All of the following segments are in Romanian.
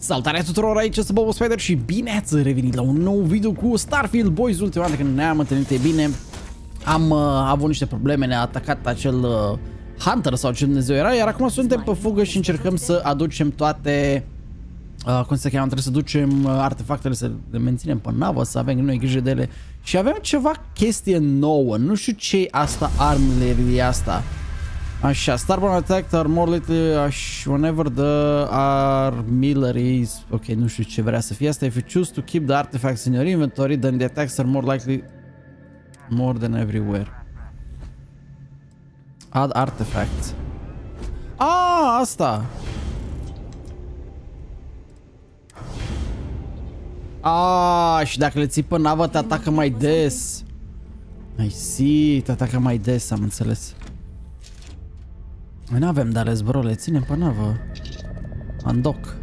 Salutare tuturor, aici este Bobospider și bine ați revenit la un nou video cu Starfield. Boys, ultima dată când ne-am întâlnit, e bine, am avut niște probleme, ne-a atacat acel Hunter sau ce Dumnezeu era, iar acum suntem pe fugă și încercăm să aducem toate, cum se cheamă, trebuie să ducem artefactele, să le menținem pe navă, să avem noi grijă de ele. Și avem ceva chestie nouă, nu știu ce-i asta, armele asta. Așa, Starbound attack are more lately whenever the armillary is... Ok, nu știu ce vrea să fie asta. If you choose to keep the artifacts in your inventory, then the attacks are more likely more than everywhere. Add artifacts. Ah, asta! Ah, și dacă le ții pe navă te atacă mai des. I see, te atacă mai des, am înțeles. Noi n-avem dales, bro, le ținem pe navă. Undock.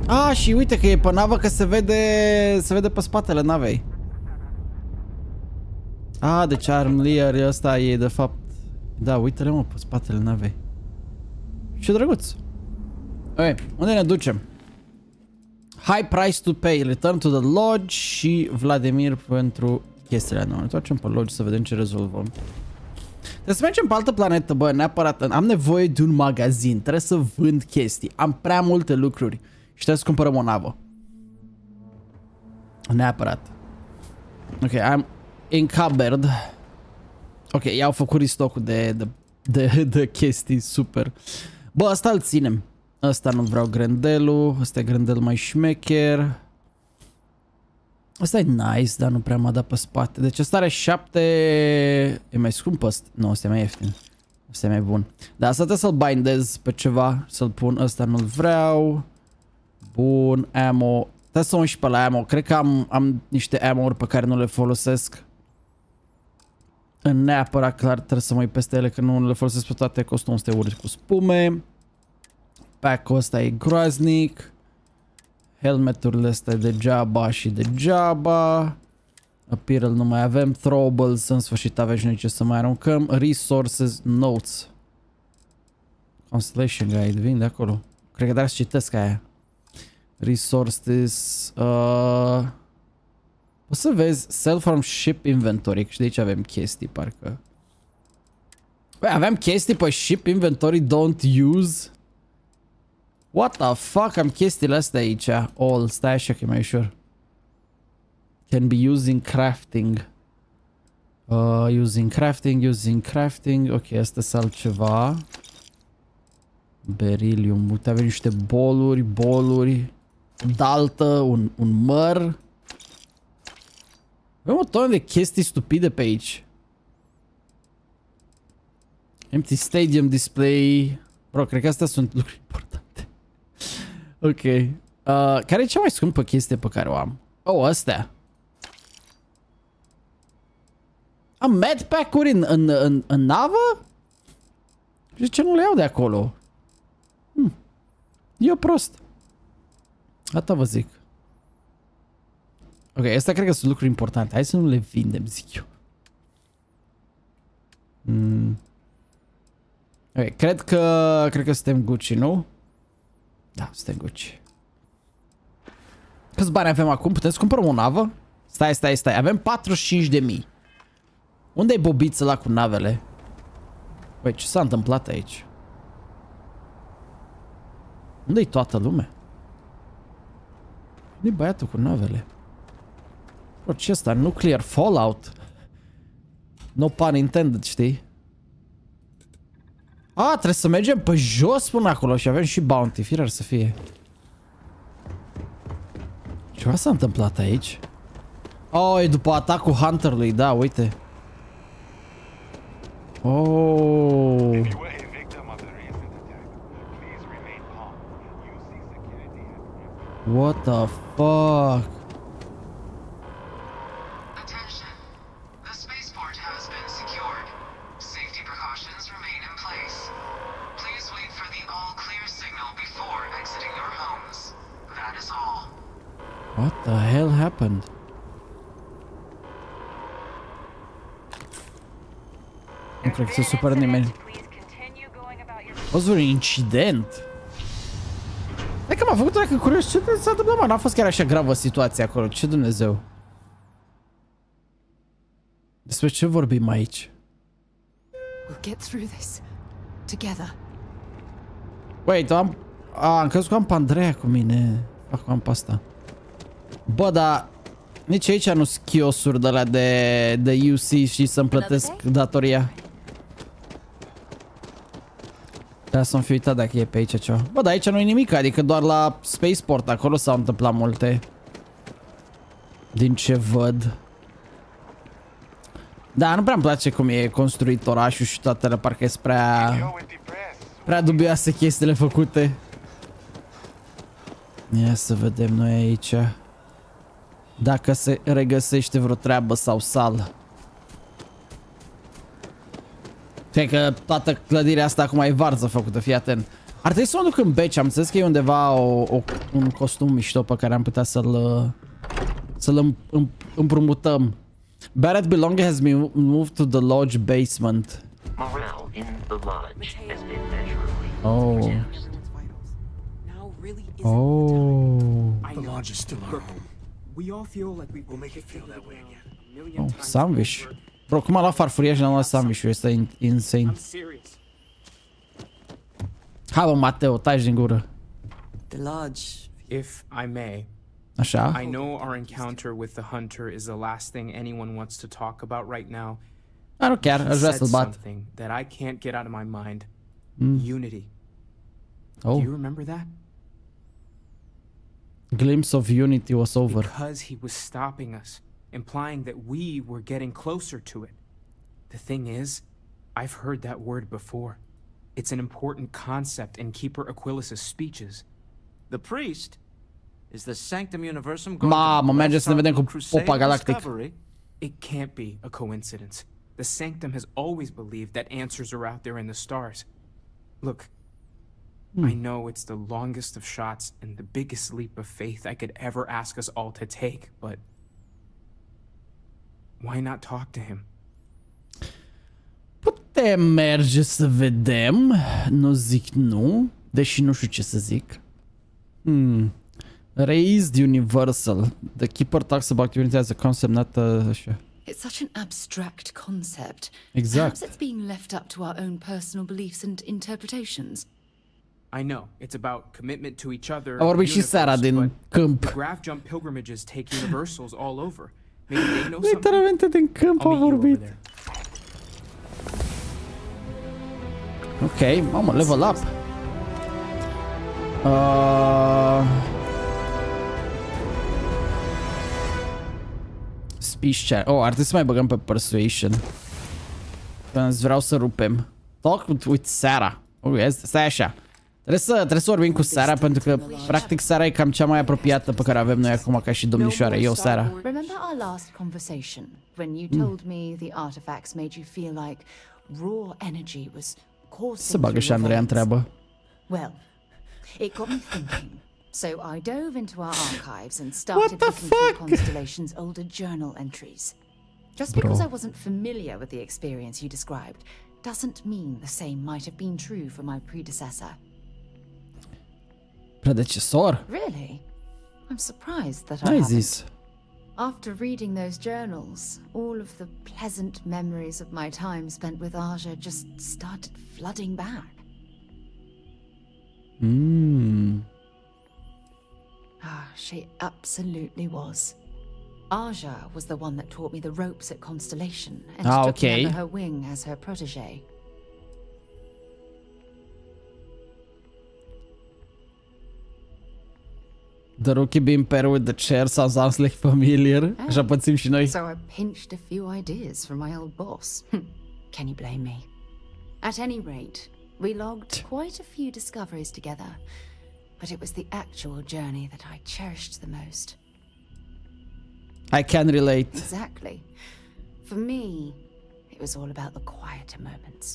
Ah, și uite că e pe navă, că se vede pe spatele navei. Ah, deci armlier ăsta e de fapt... Da, uite-le mă, pe spatele navei. Și drăguț. Ok, unde ne ducem? High price to pay, return to the lodge și Vladimir pentru chestiile noastre. Ne întoarcem pe lodge să vedem ce rezolvăm. Trebuie să mergem pe altă planetă, bă, neapărat. Am nevoie de un magazin, trebuie să vând chestii. Am prea multe lucruri și trebuie să cumpărăm o navă. Neapărat. Ok, I'm encumbered. Ok, i-au făcut restock-ul de chestii, super. Bă, ăsta îl ținem. Ăsta nu vreau grendelul, ăsta e grendel mai șmecher. Asta e nice, dar nu prea m-a dat pe spate. Deci ăsta are 7... E mai scump ăsta? Nu, ăsta e mai ieftin. Ăsta e mai bun. Dar asta trebuie să-l bindez pe ceva. Să-l pun. Ăsta nu-l vreau. Bun, ammo. Trebuie să o și pe la ammo. Cred că am niște ammo-uri pe care nu le folosesc. Neapărat clar trebuie să mă uit peste ele, că nu le folosesc pe toate. Costă 100 euro cu spume. Pack-ul ăsta e groaznic. Helmeturile astea degeaba și degeaba. Apparel nu mai avem. Throwables, în sfârșit avem și noi ce să mai aruncăm. Resources, notes. Constellation guide, vin de acolo. Cred că dar să citesc aia. Resources. O să vezi, sell from ship inventory. Și de aici avem chestii, parcă. Băi, aveam chestii pe ship inventory, don't use. What the fuck? Am chestiile astea aici. All. Stai așa că e mai ușor. Can be used in crafting. Using crafting. Ok, asta e altceva. Beryllium. Uite, avem niște boluri. Daltă, un măr. Avem o tonă de chestii stupide pe aici. Empty stadium display. Bro, cred că astea sunt lucruri importante. Ok. Care e cea mai scumpă chestie pe care o am? Oh, astea. Am medpack-uri în navă? Și de ce nu le iau de acolo? Eu prost. Asta vă zic. Ok, astea cred că sunt lucruri importante. Hai să nu le vindem, zic eu. Ok, cred că suntem Gucci, nu? Da, suntem Gucci. Câți bani avem acum? Putem să cumpărăm o navă? Stai. Avem 45.000. Unde-i bobiță la cu navele? Băi, ce s-a întâmplat aici? Unde-i toată lumea? Unde-i băiatul cu navele? Bro, ce ăsta? Nuclear fallout? No pun intended, știi? A, trebuie să mergem pe jos până acolo și avem și bounty, firar să fie. Ceva s-a întâmplat aici? Oh, e după atacul Hunterului, da, uite. Oh. What the fuck? What the hell happened? Nu cred că se supără nimeni. A fost un incident. Hai că M-a făcut dacă curios ce s-a întâmplat, mă. N-a fost chiar așa gravă situația acolo. Ce Dumnezeu? Despre ce vorbim aici? We'll get through this together. Wait, am crezut că am pe Andreea cu mine. Fac am pe asta. Bă, dar nici aici nu sunt chiosuri de alea de UC și să-mi plătesc datoria. Trebuie să-mi fi uitat dacă e pe aici ceva. Bă, dar aici nu e nimic, adică doar la Spaceport acolo s-au întâmplat multe. Din ce văd. Da, nu prea-mi place cum e construit orașul și toate, parcă sunt prea dubioase chestiile făcute. Ia să vedem noi aici. Dacă se regăsește vreo treabă sau sală. Cred că toată clădirea asta acum e varză făcută, fii atent. Ar trebui să mă duc în beci, am înțeles că e undeva un costum mișto pe care am putea să-l împrumutăm. Barrett Belonga has been moved to the lodge basement. Morale in the lodge has been measurably reduced. Oh. The lodge is still our home. We all feel like we'll make it feel that way again. Oh, sandwich. Bro, cum a luat farfuria și n-a luat sandwich-ul? Este insane. Hai, bă, Mateo, taci din gură. The lodge. If I may. Așa? I know our encounter with the hunter is the last thing anyone wants to talk about right now. Dar nu chiar, aș vrea să-l bat. Something that I can't get out of my mind. Unity. Oh. Do you remember that? Glimpse of unity was over. Because he was stopping us, implying that we were getting closer to it. The thing is, I've heard that word before. It's an important concept in Keeper Aquilas's speeches. The priest is the Sanctum Universum. Mamă, merge să ne vedem cu Popa Galactic. It can't be a coincidence. The Sanctum has always believed that answers are out there in the stars. Look, I know it's the longest of shots and the biggest leap of faith I could ever ask us all to take, but why not talk to him? Putem merge să vedem. Nu zic nu, deși nu știu ce să zic. Raised Universal. The Keeper talks about unity as a concept, not așa. It's such an abstract concept. Exact. Perhaps it's being left up to our own personal beliefs and interpretations. I know, it's about commitment to each other. A vorbit și seara din câmp. The graph jump pilgrimages take universals all over. Maybe they know something. Literalmente din câmp a vorbit. Ok, mamă, level up. Speech chat. Oh, ar trebui să mai băgăm pe persuasion. Vreau să rupem. Talk with Sarah. Oh, stai așa. Trebuie să vorbim cu Sarah pentru că practic Sarah e cam cea mai apropiată pe care avem noi acum ca și domnișoare. Eu, Sarah. Remember our last conversation when you told me the artifacts made you feel like raw energy was coursing Se bagă și Andreea în treabă. Well, it got me thinking. So I dove into our archives and started looking through Constellation's older journal entries. Just because I wasn't familiar with the experience you described doesn't mean the same might have been true for my predecessor. Predecesor? Really? I'm surprised that I haven't. After reading those journals, all of the pleasant memories of my time spent with Aja just started flooding back. She absolutely was. Aja was the one that taught me the ropes at Constellation and took me under her wing as her protege. The rookie being paired with the chair sounds like familiar. Așa pățim și noi. So I pinched a few ideas from my old boss. Can you blame me? At any rate, we logged quite a few discoveries together, but it was the actual journey that I cherished the most. I can relate. Exactly. For me, it was all about the quieter moments.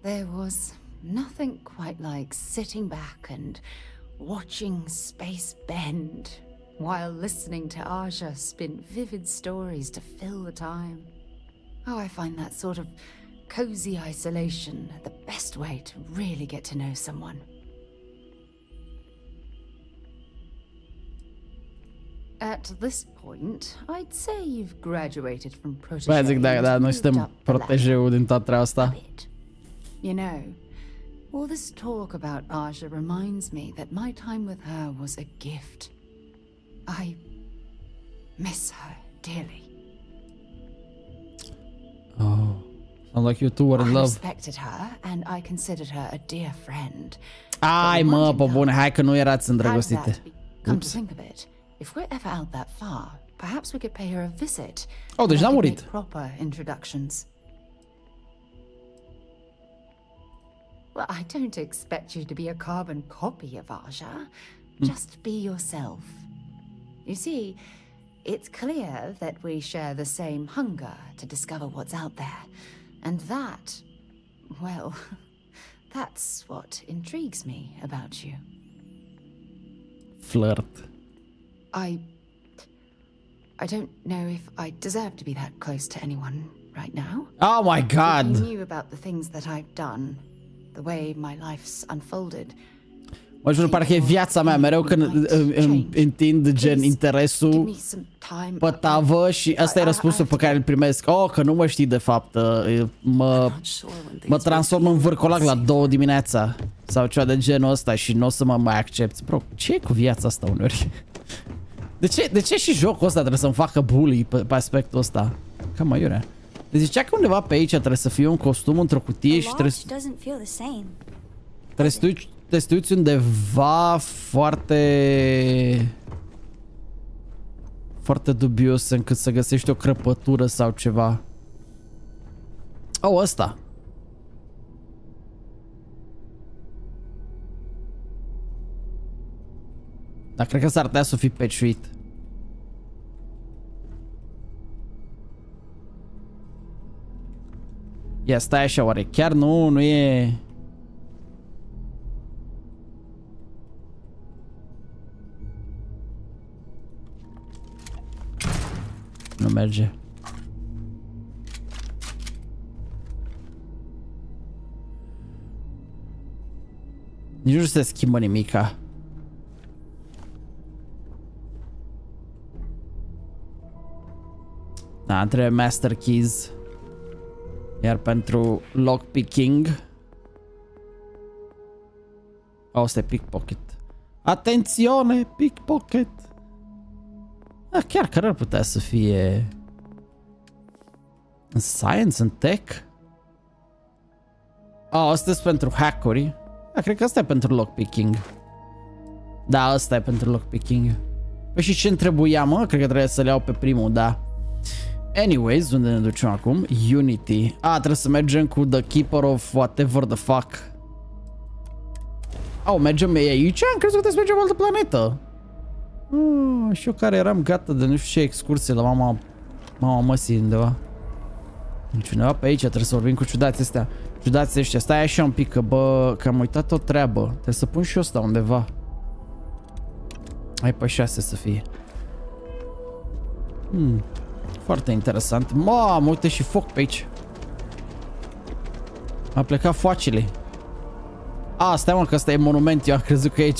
There was nothing quite like sitting back and watching space bend while listening to Aja spin vivid stories to fill the time. Oh, I find that sort of cozy isolation the best way to really get to know someone. At this point, I'd say you've graduated from protege. Băi, zic, da, noi suntem protejeul din toată treaba asta. You know, all this talk about Aja reminds me that my time with her was a gift. I miss her dearly. Oh, sounds like you two were in I love. respected her and I considered her a dear friend. Ai, mă, pe bune, hai că nu erați îndrăgostite. Come to think of it, if we're ever out that far, perhaps we could pay her a visit. Oh, deci n-a murit. Proper introductions. Well, I don't expect you to be a carbon copy of Aja. Just be yourself. You see, it's clear that we share the same hunger to discover what's out there. And that, well, that's what intrigues me about you. Flirt. I don't know if I deserve to be that close to anyone right now. Oh my God! If you knew about the things that I've done, the way my life's unfolded. Mă jur, parcă e viața mea, mereu când îmi întind gen interesul pe tavă și asta e răspunsul pe care îl primesc. Oh, că nu mă știi de fapt, mă transform în vârcolac la 2 dimineața sau ceva de genul ăsta și nu o să mă mai accepti. Bro, ce e cu viața asta uneori? De ce și jocul ăsta trebuie să-mi facă bully pe aspectul ăsta? Cam aiurea. Deci zicea că undeva pe aici trebuie să fie un costum într-o cutie și trebuie să te uiți undeva foarte dubios încât să găsești o crăpătură sau ceva. Oh, ăsta. Dar cred că s-ar putea să fi peciuit. Ia, stai așa, oare chiar nu e... Nu merge. Nici nu se schimbă nimica. Da, trebuie master keys. Iar pentru lockpicking. Oh, ăsta e pickpocket. Atențione, pickpocket. Ah, chiar care ar putea să fie în science, în tech? Oh, ăsta e pentru hackuri. Da, cred că ăsta e pentru lockpicking. Da, ăsta e pentru lockpicking. Păi și ce-mi trebuia, mă? Cred că trebuie să le iau pe primul, da. Anyways, unde ne ducem acum? Unity. Ah, trebuie să mergem cu the keeper of whatever the fuck. Oh, mergem aici? Am crezut că trebuie să mergem pe altă planetă. Și eu care eram gata de nu știu ce excursie la mama măsii undeva. Deci undeva pe aici trebuie să vorbim cu ciudații ăstea. Ciudații ăștia. Stai așa un pic că bă, că am uitat o treabă. Trebuie să pun și eu ăsta undeva. Hai pe 6 să fie. Foarte interesant. Mamă, uite și foc pe aici. A plecat foacele. A, stai mă că ăsta e monument. Eu am crezut că e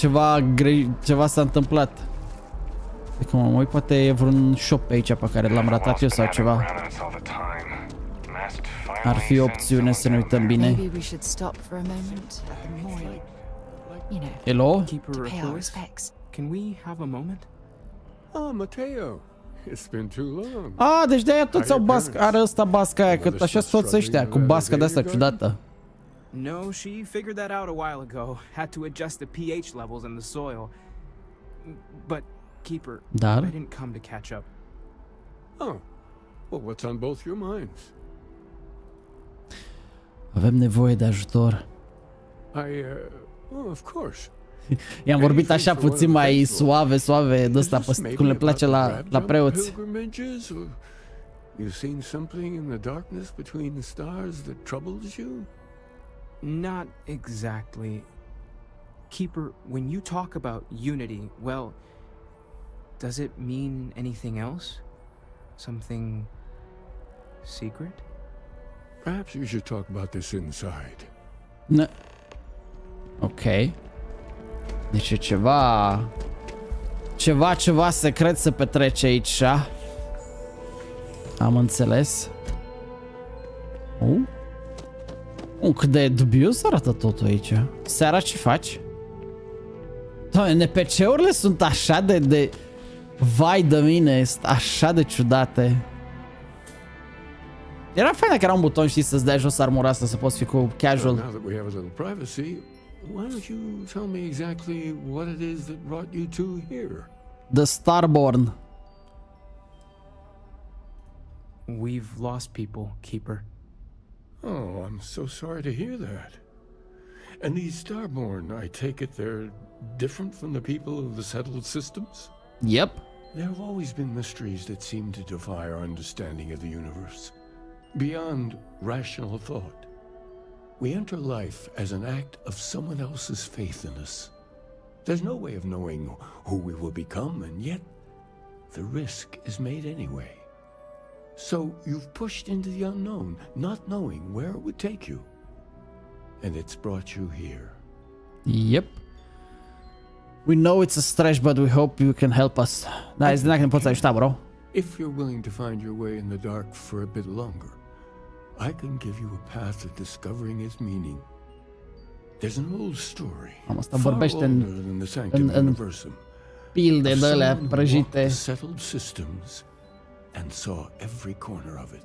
ceva s-a întâmplat. Că mă uit, poate e vreun shop pe aici pe care l-am ratat eu sau ceva. Ar fi o opțiune să ne uităm bine. Hello? Can we have a moment? Oh, Mateo. It's been too long. Ah, deci de-aia toți au basca, are ăsta basca aia, că așa sunt toți ăștia cu basca de-asta ciudată. No, she figured that out a while ago. Had to adjust the pH levels in the soil. But Keeper, Dar? I didn't come to catch up. Oh, well, what's on both your minds? Avem nevoie de ajutor. Of course. I-am vorbit așa puțin mai suave de ăsta, cum le place la preoți. You seen something in the darkness between the stars that troubles you? Not exactly. Keeper, when you talk about unity, well, does it mean anything else? Something secret? Perhaps you should talk about this inside. Ok. Deci e ceva Ceva secret se petrece aici. Am înțeles. Cât de dubios arată totul aici. Seara ce faci? Doamne, NPC-urile sunt așa de... Vai de mine, sunt așa de ciudate. Era fain dacă era un buton, știi, să-ți dai jos armura asta, să poți fi cu casual. Now that we have a little privacy, why don't you tell me exactly what it is that brought you two here? The Starborn. We've lost people, Keeper. Oh, I'm so sorry to hear that. And these Starborn, I take it they're different from the people of the settled systems? Yep. There have always been mysteries that seem to defy our understanding of the universe. Beyond rational thought. We enter life as an act of someone else's faith in us. There's no way of knowing who we will become, and yet the risk is made anyway. So you've pushed into the unknown, not knowing where it would take you. And it's brought you here. Yep. We know it's a stretch, but we hope you can help us. Da, este dacă ne poți ajuta, bro. If you're willing to find your way in the dark for a bit longer, I can give you a path of discovering its meaning. There's an old story, far older than the Sanctum Universum, pilde of de alea someone who walked prăjite. the settled systems and saw every corner of it.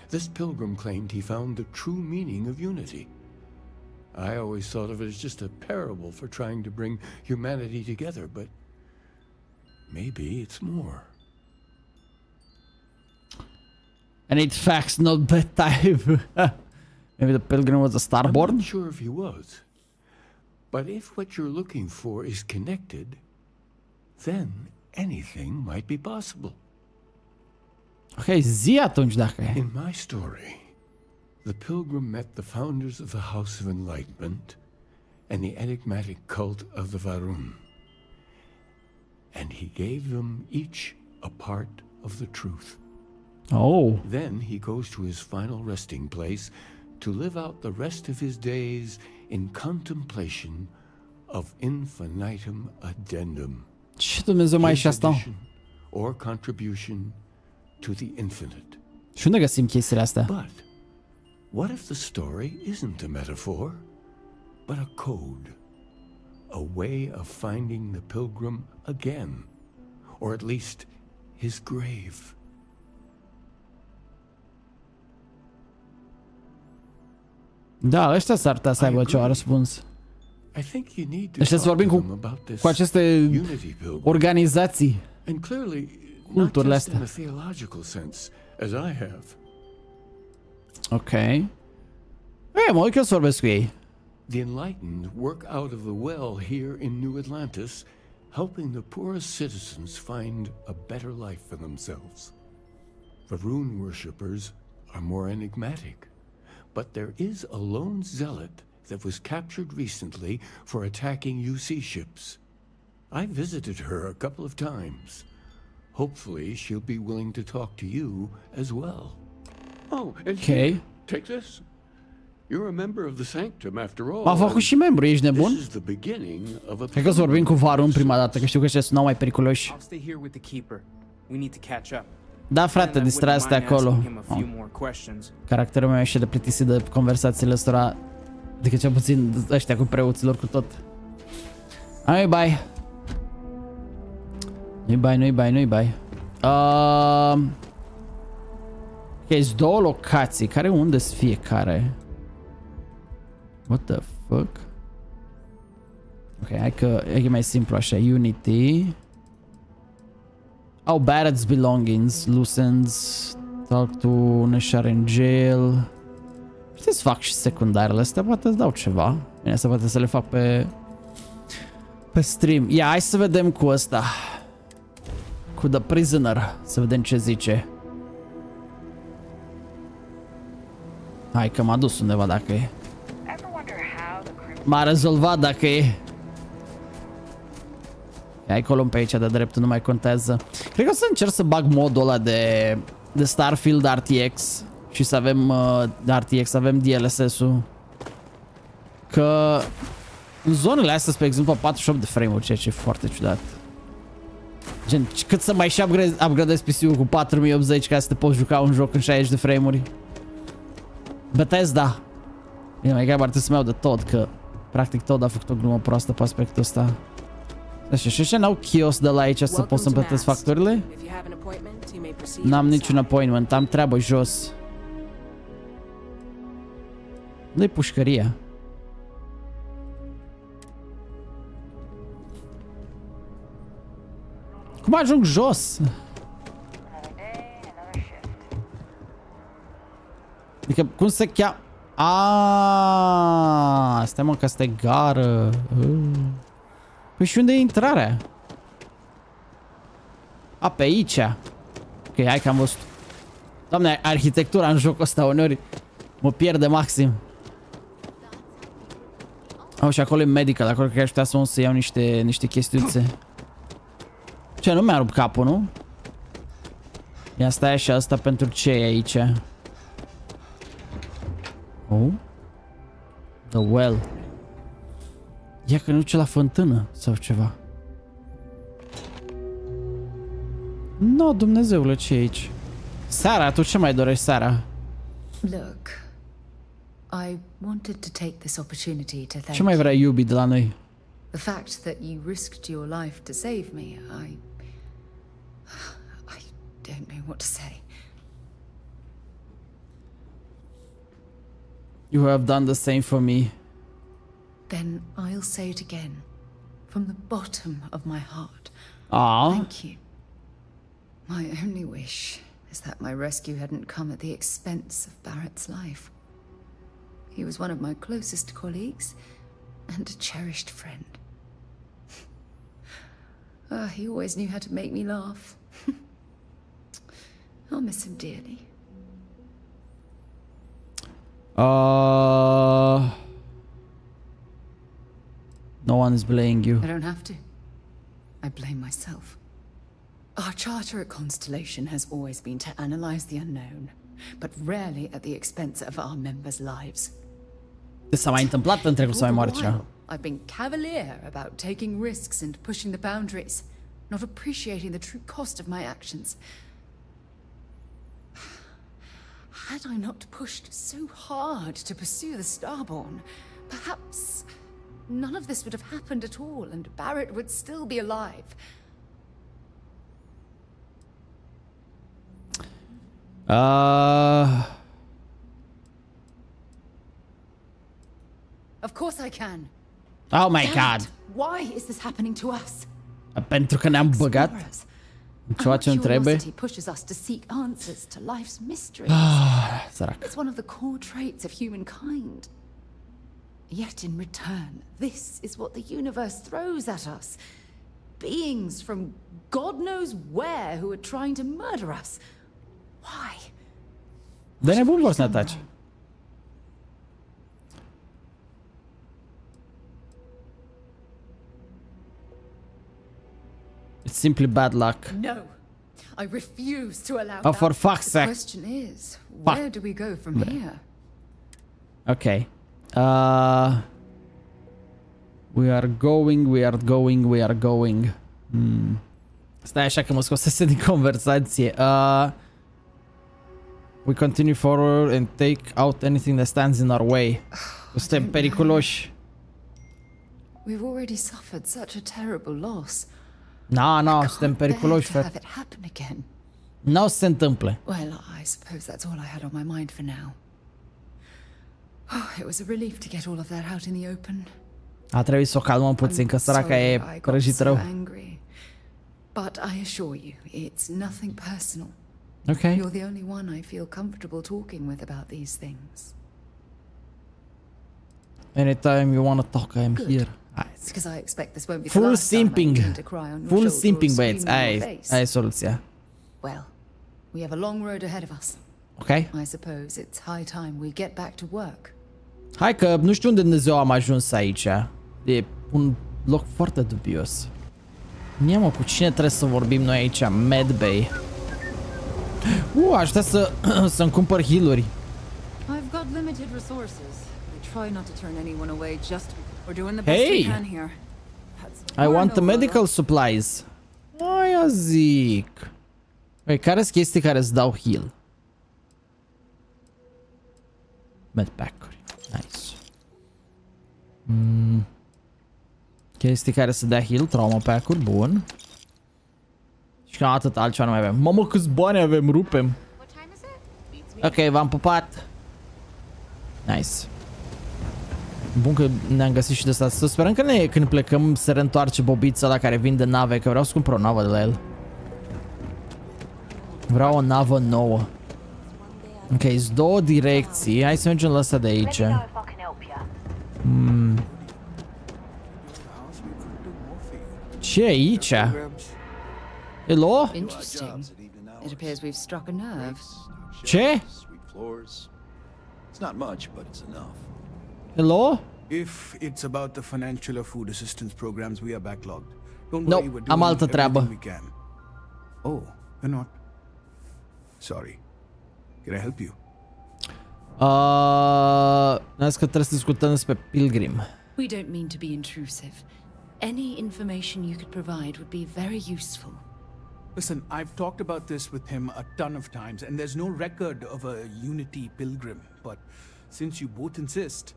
This pilgrim claimed he found the true meaning of unity. I always thought of it as just a parable for trying to bring humanity together, but maybe it's more. I need facts, not bedtime. Maybe the pilgrim was a Starborn? I'm not sure if he was, but if what you're looking for is connected, then anything might be possible. Ok, zi atunci dacă e. In my story, the pilgrim met the founders of the House of Enlightenment and the enigmatic cult of the Varun. And he gave them each a part of the truth. Oh. Then he goes to his final resting place to live out the rest of his days in contemplation of infinitum addendum. Ce Dumnezeu mai e și asta? Or contribution to the infinite. Și unde găsim chestiile astea? But what if the story isn't a metaphor, but a code? A way of finding the pilgrim again, or at least his grave. Da, ăștia s-ar putea să aibă ceva răspuns. Ăștia să vorbim cu aceste organizații, culturile astea. Ok. Mă uit că o să vorbesc cu ei. The enlightened work out of the well here in New Atlantis, helping the poorest citizens find a better life for themselves. The rune worshippers are more enigmatic, but there is a lone zealot that was captured recently for attacking UC ships. I visited her a couple of times. Hopefully she'll be willing to talk to you as well. Oh, and okay. Take this. You're a member of the Sanctum after all. M-a făcut și membru, ești nebun? Cred că o să vorbim cu Varun prima dată, că știu că ăștia sunau mai periculoși. Da, frate, distrați-te acolo. Oh. Caracterul meu e așa de plictisit de conversațiile astora, adică cel puțin ăștia cu preoților cu tot. Nu-i bai. Nu-i bai. Ok, sunt două locații. Care unde-s fiecare? What the fuck? Ok, hai că e mai simplu așa. Unity. Oh, Barrett's belongings. Loosens. Talk to Neshar in jail. Puteți să fac și secundarele astea. Poate îți dau ceva. Bine, asta poate să le fac pe stream. Ia, hai să vedem cu ăsta. Cu The Prisoner. Să vedem ce zice. Hai că m-a dus undeva dacă e. M-a rezolvat dacă e. Hai că o luăm pe aici de dreptul, nu mai contează. Cred că o să încerc să bag modul ăla de Starfield RTX. Și să avem RTX, să avem DLSS-ul. Că în zonele astea, spre exemplu, 48 de frame-uri, ceea ce e foarte ciudat. Gen, cât să mai și upgradezi PC-ul cu 4080 ca să te poți juca un joc în 60 de frame-uri? Bethesda. Bine, mai grab ar trebui să-mi iau de tot, că practic tot a făcut o glumă proastă pe aspectul ăsta. Și așa n-au kiosk de la aici să pot să-mi plătesc facturile? N-am niciun appointment, am treabă jos. Nu-i pușcăria. Cum ajung jos? Adică cum se cheamă? Aaaa, stai mă că asta e gară. Păi și unde e intrarea? A, pe aici. Ok, hai că am văzut. Doamne, arhitectura în jocul ăsta uneori mă pierde maxim. Au, și acolo e medical, acolo cred că aș putea să iau niște chestiuțe. Ce, nu mi-a rupt capul, nu? Ia stai așa, asta pentru ce e aici? Oh? The well. Ia că nu duce la fântână sau ceva. No, Dumnezeule, ce e aici? Sara, tu ce mai dorești, Sara? Look, I wanted to take this opportunity to thank Ce mai vrea iubi de la noi? The fact that you risked your life to save me, I don't know what to say. You have done the same for me. Then I'll say it again, from the bottom of my heart. Aww. Thank you. My only wish is that my rescue hadn't come at the expense of Barrett's life. He was one of my closest colleagues and a cherished friend. He always knew how to make me laugh. I'll miss him dearly. No one is blaming you. I don't have to. I blame myself. Our charter at Constellation has always been to analyze the unknown, but rarely at the expense of our members' lives. S-a mai întâmplat în trecut să mai moare cineva. I've been cavalier about taking risks and pushing the boundaries, not appreciating the true cost of my actions. Had I not pushed so hard to pursue the Starborn, perhaps none of this would have happened at all, and Barrett would still be alive. Of course I can. Oh my God. Why is this happening to us? Pentru că ne-am băgat în ceva ce nu trebuie. Pushes us to seek answers to life's mysteries. Sărac. It's one of the core traits of humankind. Yet in return, this is what the universe throws at us. Beings from God knows where who are trying to murder us. Why? De nebun vor să ne atace. It's simply bad luck. No. I refuse to allow Oh, for that. fuck's sake. The question is, where do we go from here? Okay. We are going. Stai așa că mă scosese din conversație. We continue forward and take out anything that stands in our way. Suntem periculoși. We've already suffered such a terrible loss. No, suntem periculoși, frate. Nu se întâmple. Well, I suppose that's all I had on my mind for now. Oh, it was a relief to get all of that out in the open. A trebuit să o calmăm puțin, că săraca e răjit rău. But I assure you, it's nothing personal. Okay. You're the only one I feel comfortable talking with about these things. Anytime you want to talk, I'm here. Because I expect this won't be full simping. Full simping, băieți. Aia e soluția. Well, we have a long road ahead of us. Okay. I suppose it's high time we get back to work. Hai că nu știu unde Dumnezeu am ajuns aici. E un loc foarte dubios. Ia mă, cu cine trebuie să vorbim noi aici? Medbay. Aș putea să-mi cumpăr heal-uri. I've got limited resources. We try not to turn anyone away just we're doing the best we can here. I want the medical supplies. de-aia zic. Păi, care sunt chestii care îți dau heal? Medpack-uri. Nice. Chestii care să dea heal, trauma pack-uri, bun. Și cam atât, altceva nu mai avem. Mamă, câți bani avem, rupem. Ok, v-am pupat. Nice. Bun că ne-am găsit și de asta. Să sperăm că când plecăm se reîntoarce bobița la care vinde nave, că vreau să cumpăr o navă de la el. Vreau o navă nouă. Ok, sunt două direcții. Hai să mergem la asta de aici. Ce e aici? Hello? Interesting. It appears we've struck a nerve. Ce? It's not much, but it's enough. Hello? If it's about the financial or food assistance programs, we are backlogged. Don't No, worry, we're am doing altă treabă. everything we can. Oh, you're not. Sorry. Can I help you? Că trebuie să discutăm despre Pilgrim. We don't mean to be intrusive. Any information you could provide would be very useful. Listen, I've talked about this with him a ton of times, and there's no record of a Unity Pilgrim. But since you both insist,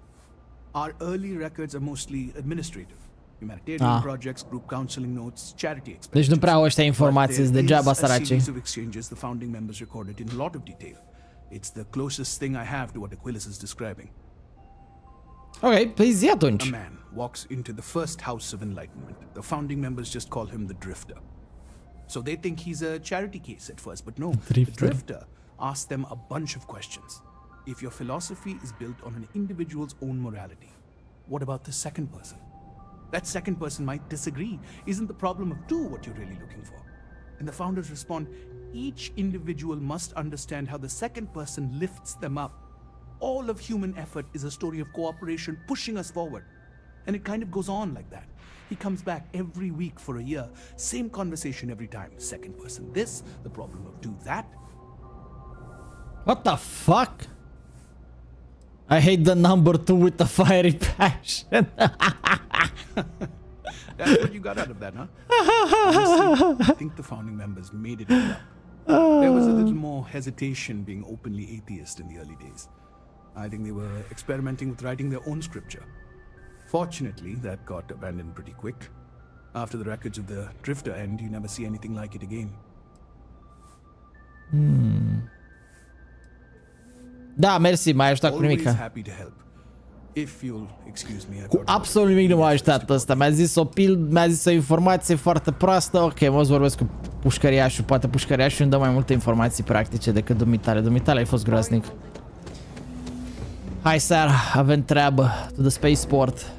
our early records are mostly administrative. Humanitarian projects, group counseling notes, charity expenditures. Deci nu prea au ăștia informații, degeaba săracii. A series of exchanges the founding members recorded in a lot of detail. It's the closest thing I have to what Aquilus is describing. Ok, păi zi atunci. A man walks into the first house of enlightenment. The founding members just call him the Drifter. So they think he's a charity case at first, but no. The Drifter asks them a bunch of questions. If your philosophy is built on an individual's own morality, what about the second person? That second person might disagree. Isn't the problem of two what you're really looking for? And the founders respond, each individual must understand how the second person lifts them up. All of human effort is a story of cooperation pushing us forward. And it kind of goes on like that. He comes back every week for a year. Same conversation every time. Second person this, the problem of two that. What the fuck? I hate the number 2 with a fiery passion. That's what you got out of that, huh? Honestly, I think the founding members made it up. There was a little more hesitation being openly atheist in the early days. I think they were experimenting with writing their own scripture. Fortunately, that got abandoned pretty quick. After the records of the Drifter end, you never see anything like it again. Da, mersi, m-ai ajutat cu nimic. Happy to help. If you'll excuse me, Cu absolut nimic nu m-a ajutat ăsta. Mi-a zis o informație foarte proastă. Ok, mă să vorbesc cu pușcăriașul. Poate pușcăriașul îmi dă mai multe informații practice decât dumitale. Dumitale ai fost groaznic. Hai, Sara, avem treabă. To the spaceport.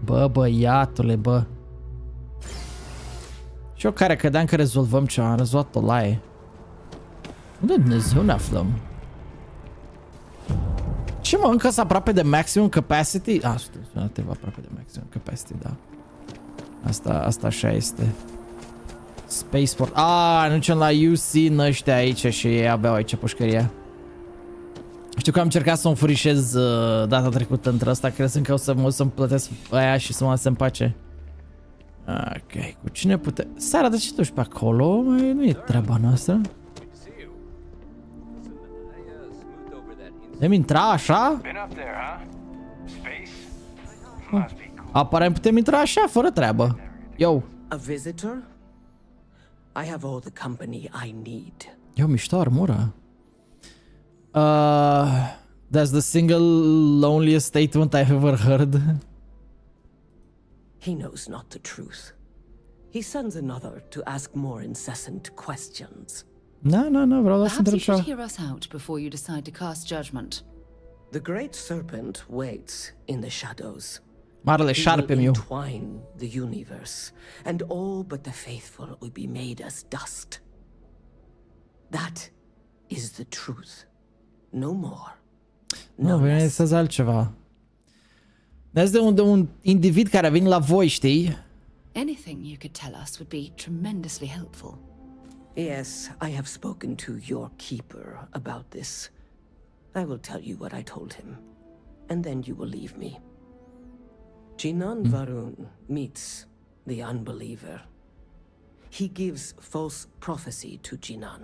Bă, băiatule, bă. Și eu care credeam că rezolvăm ceva. Am rezolvat-o la ei. Unde Dumnezeu ne aflăm? Ce mă, încă sunt aproape de maximum capacity? Suntem aproape de maximum capacity, da. Asta așa este. Spaceport. Nu ce la UC în ăștia aici și ei aveau aici pușcăria. Știu că am încercat să mă furișez data trecută între ăsta, crezând că o să-mi plătesc aia și să mă lasă în pace. Ok, cu cine putem... Sara, de ce duci pe acolo? Nu e treaba noastră. Putem intra așa? Aparent putem intra așa, fără treabă. Yo. A visitor? I have all the company I need. Yo, mișto armura. That's the single loneliest statement I've ever heard. He knows not the truth. He sends another to ask more incessant questions. No, vreau să întreb Perhaps you should ceva. hear us out before you decide to cast judgment. The great serpent waits in the shadows. Marele șarpe miu. Entwine the universe, and all but the faithful will be made as dust. That is the truth. No more. Nu, vine să altceva. Dați de un individ care vine la voi, știi? Anything you could tell us would be tremendously helpful. Yes, I have spoken to your keeper about this. I will tell you what I told him, and then you will leave me. Jinan Varun meets the unbeliever He gives false prophecy to Jinan.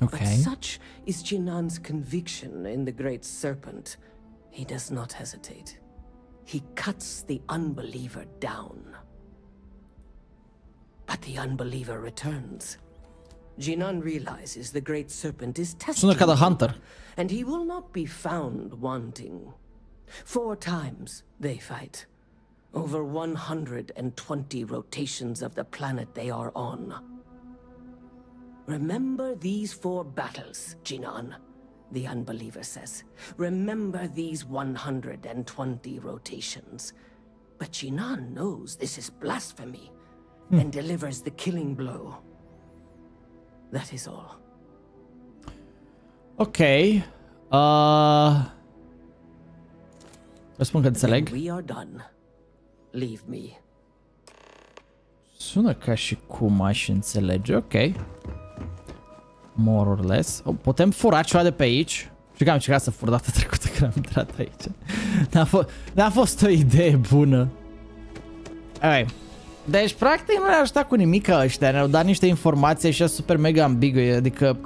Okay. But such is Jinan's conviction in the Great Serpent. He does not hesitate. He cuts the unbeliever down. But the unbeliever returns. Jinan realizes the Great Serpent is testing Sună ca The Hunter. and he will not be found wanting. 4 times they fight. Over 120 rotations of the planet they are on. Remember these 4 battles, Jinan, the unbeliever says. Remember these 120 rotations. But Jinan knows this is blasphemy and delivers the killing blow. That is all. Ok. Spun că înțeleg. When we are done. Leave me. Sună ca și cum aș înțelege. Ok. More or less. Oh, putem fura ceva de pe aici. Și că am încercat să fur data trecută când am intrat aici. N-a fost o idee bună. Okay. Deci, practic, nu ne-a ajutat cu nimic ăștia. Ne-au dat niște informații așa super mega ambigue. Adică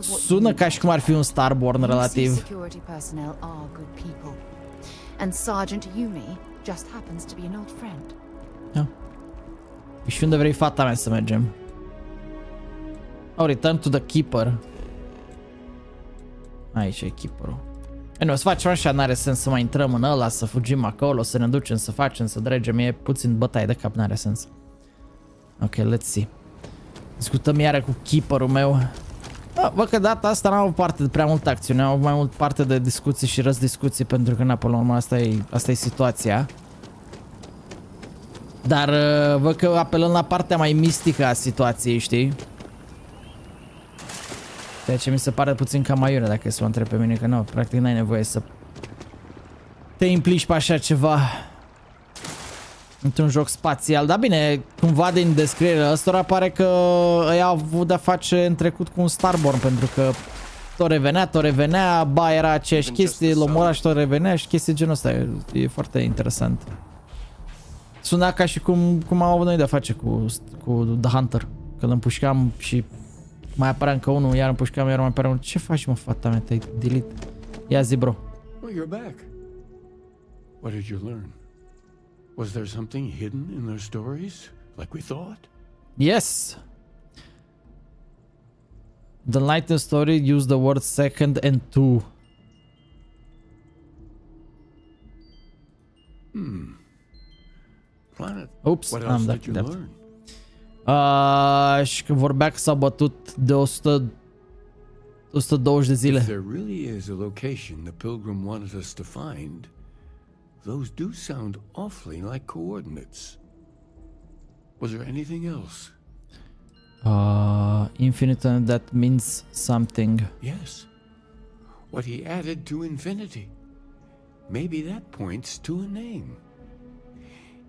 sună ca și cum ar fi un Starborn relativ. And Sergeant Yumi just happens to be an old friend. Da. Și unde vrei fata mea să mergem? Oh, return to the keeper. Aici e keeperul. Nu, să facem așa, n-are sens să mai intrăm în ăla, să fugim acolo, să ne ducem, să facem, să dregem. E puțin bătaie de cap, n-are sens. Ok, let's see. Discutăm iară cu keeperul meu. Văd că data asta n-am avut parte de prea multă acțiune, am avut mai mult parte de discuții și răzdiscuții, pentru că, până la urmă, asta e situația. Dar văd că apelăm la partea mai mistică a situației, știi? Ceea ce mi se pare puțin cam aiure, dacă e să mă întreb pe mine, că nu, practic n-ai nevoie să te implici pe așa ceva într-un joc spațial. Dar bine, cumva din descrierea ăstora pare că ei au avut de-a face în trecut cu un Starborn, pentru că tot revenea, ba era aceeași chestie, îl omora și tot revenea și chestii genul ăsta. E foarte interesant. Suna ca și cum am avut noi de-a face cu The Hunter, când împușcam și mai apărea încă unul, iar împușcam, iar mai apărea unul. Ce faci, mă, fata mea? Te-ai delete. Ia zi, bro. Oh, you're back. What did you learn? Was there something hidden in their stories, like we thought? Yes. The lightning story used the words second and two. Planet. Oops, What else did you learn? Și că vorbea că s-au bătut de 120 de zile. If there really is a location the pilgrim wanted us to find, those do sound awfully like coordinates. Was there anything else? Infinite, and that means something. Yes. What he added to infinity. Maybe that points to a name.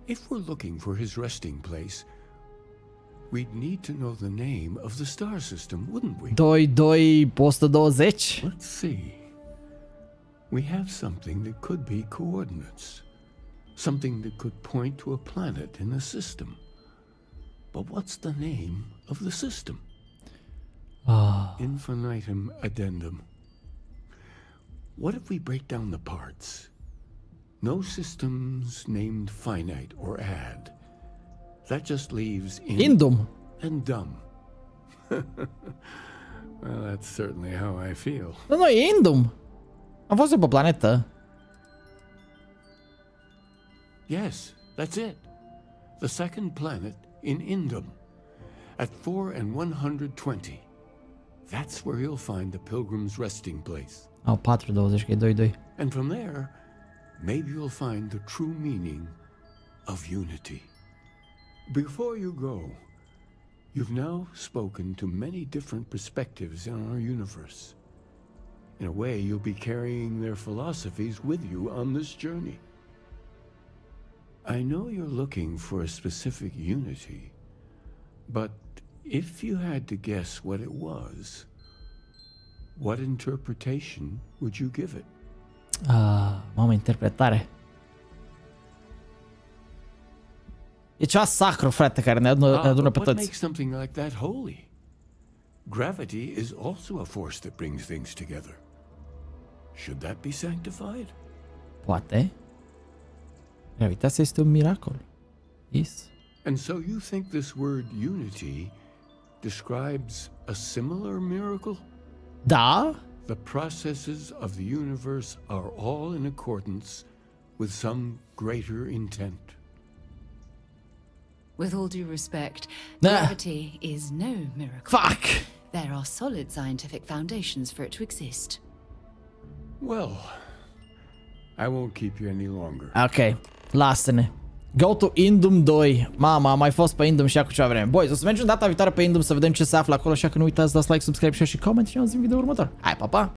If we're looking for his resting place, we'd need to know the name of the star system, wouldn't we? 120. Let's see. We have something that could be coordinates. Something that could point to a planet in the system. But what's the name of the system? Infinitum addendum. What if we break down the parts? No systems named finite or add. That just leaves Indum and dumb. Well, that's certainly how I feel. Nu, e Indum. Am fost pe planetă. Yes, that's it. The second planet in Indum. At 4 and 120. That's where you'll find the pilgrim's resting place. 420, că e 22. And from there, maybe you'll find the true meaning of unity. Before you go, you've now spoken to many different perspectives in our universe. In a way, you'll be carrying their philosophies with you on this journey. I know you're looking for a specific unity, but if you had to guess what it was, what interpretation would you give it? Mamă, interpretare. E ceva sacru, frate, care ne adună pe What toți. makes something like that holy? Gravity is also a force that brings things together. Should that be sanctified? Poate. Gravitația este un miracol. Yes. And so you think this word unity describes a similar miracle? Da? The processes of the universe are all in accordance with some greater intent. With all due respect, Nah. gravity is no miracle. Fuck! There are solid scientific foundations for it to exist. Well, I won't keep you any longer. Ok, lasă-ne. Go to Indum 2. Mama, am mai fost pe Indum și acum ceva vreme. Boys, o să mergem data viitoare pe Indum să vedem ce se află acolo, așa că nu uitați să dați like, subscribe, share și comment și ne auzim în video următor. Hai, pa, pa!